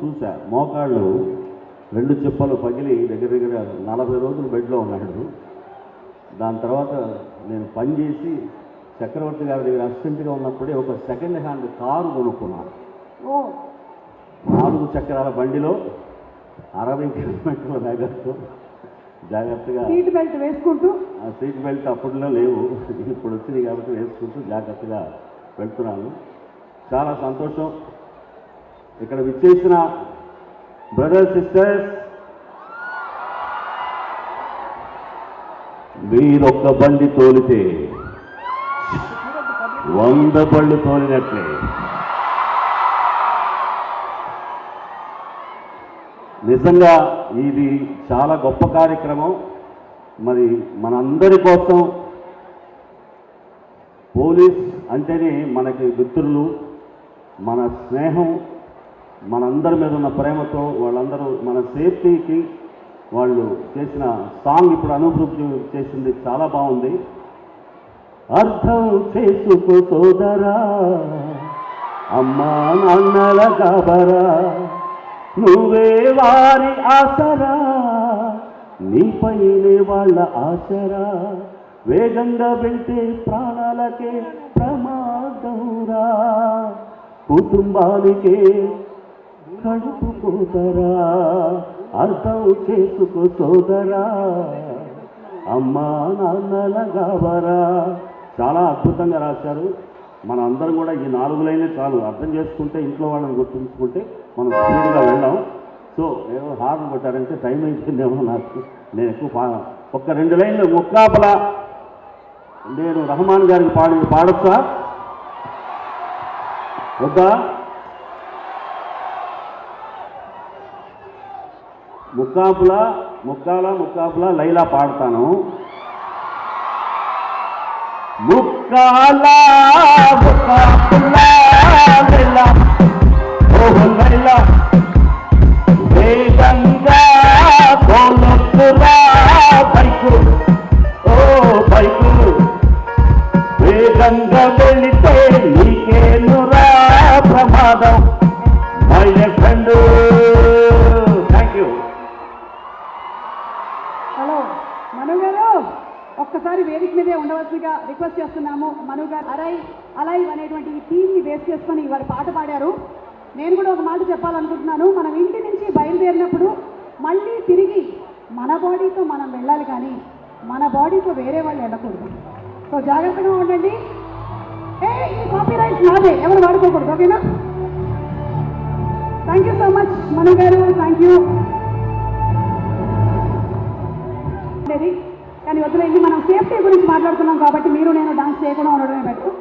చూసా, మోకాళ్ళు 2 చిప్పలు పగిలి దగ్గర దగ్గర 40 రోజులు బెడ్లో ఉన్నాడు. దాని తర్వాత నేను పనిచేసి చక్రవర్తి గారి దగ్గర అసిస్టెంట్గా ఉన్నప్పుడే ఒక సెకండ్ హ్యాండ్ కారు కొనుక్కున్నాను. 4 చక్రాల బండిలో 60 కిలోమీటర్ల వేగంతో జాగ్రత్తగా సీట్ బెల్ట్ వేసుకుంటూ, ఆ సీట్ బెల్ట్ అప్పట్లో లేవు, ఇప్పుడు వచ్చింది కాబట్టి వేసుకుంటూ జాగ్రత్తగా వెళ్తున్నాను. చాలా సంతోషం. ఇక్కడ విచ్చేసిన బ్రదర్స్ సిస్టర్స్, మీరొక్క బండి తోలితే 100 బళ్ళు తోలినట్లే. నిజంగా ఇది చాలా గొప్ప కార్యక్రమం. మరి మనందరి కోసం పోలీస్ అంటేనే మనకి మిత్రులు, మన స్నేహం, మనందరి మీద ఉన్న ప్రేమతో వాళ్ళందరూ మన సేఫ్టీకి వాళ్ళు చేసిన సాంగ్ ఇప్పుడు అనుభూతి చేసింది చాలా బాగుంది. అర్థం చేసుకో సోదరా, అమ్మా నాన్నల కాబరా, నువ్వే వారి ఆసరా, నీపైనే వాళ్ళ ఆసరా, వేగంగా వెళ్తే ప్రాణాలకే ప్రమాదమురా, కుటుంబానికే కడుపు పోతరా, అర్థం చేసుకో సోదరా, అమ్మా నాన్నల గాబరా. చాలా అద్భుతంగా రాశారు. మన అందరం కూడా ఈ 4 లైన్లే చాలు, అర్థం చేసుకుంటే ఇంట్లో వాళ్ళని గుర్తుంచుకుంటే మనం స్పీడ్గా వెళ్ళాం. సో ఏదో హార్న్ కొట్టారంటే టైం అయిపోయిందేమో నాకు. నేను ఎక్కువ ఒక్క 2 లైన్లు ముక్కాపల నేను రెహమాన్ గారికి పాడొచ్చా వద్దా? ముక్కాపుల లైలా పాడతాను. ముక్కాల లైలా, ఓహో లైలా, వేగంగా కోనొత్తురా బైకు, ఓ బైకు, వేగంగా వెళితే నీకేనురా ప్రమాదం, my friend. Thank you. Hello Manu గారు, ఒక్కసారి వేదిక మీదే ఉండవలసిగా రిక్వెస్ట్ చేస్తున్నాము. మను గారు అలైవ్ అనేటువంటి ఈ టీమ్ని బేస్ చేసుకొని వారు పాట పాడారు. నేను కూడా ఒక మాట చెప్పాలనుకుంటున్నాను. మనం ఇంటి నుంచి బయలుదేరినప్పుడు మళ్ళీ తిరిగి మన బాడీతో మనం వెళ్ళాలి, కానీ మన బాడీతో వేరే వాళ్ళు వెళ్ళకూడదు. సో జాగ్రత్తగా ఉండండి. ఈ కాపీ రైట్స్ నాదే, ఎవరు వాడుకోకూడదు, ఓకేనా? థ్యాంక్ యూ సో మచ్ మను గారు, థ్యాంక్ యూ. కానీ వదిలేండి, మనం సేఫ్టీ గురించి మాట్లాడుతున్నాం కాబట్టి మీరు నేను డాన్స్ చేయకుండా ఉండడమే బెటర్.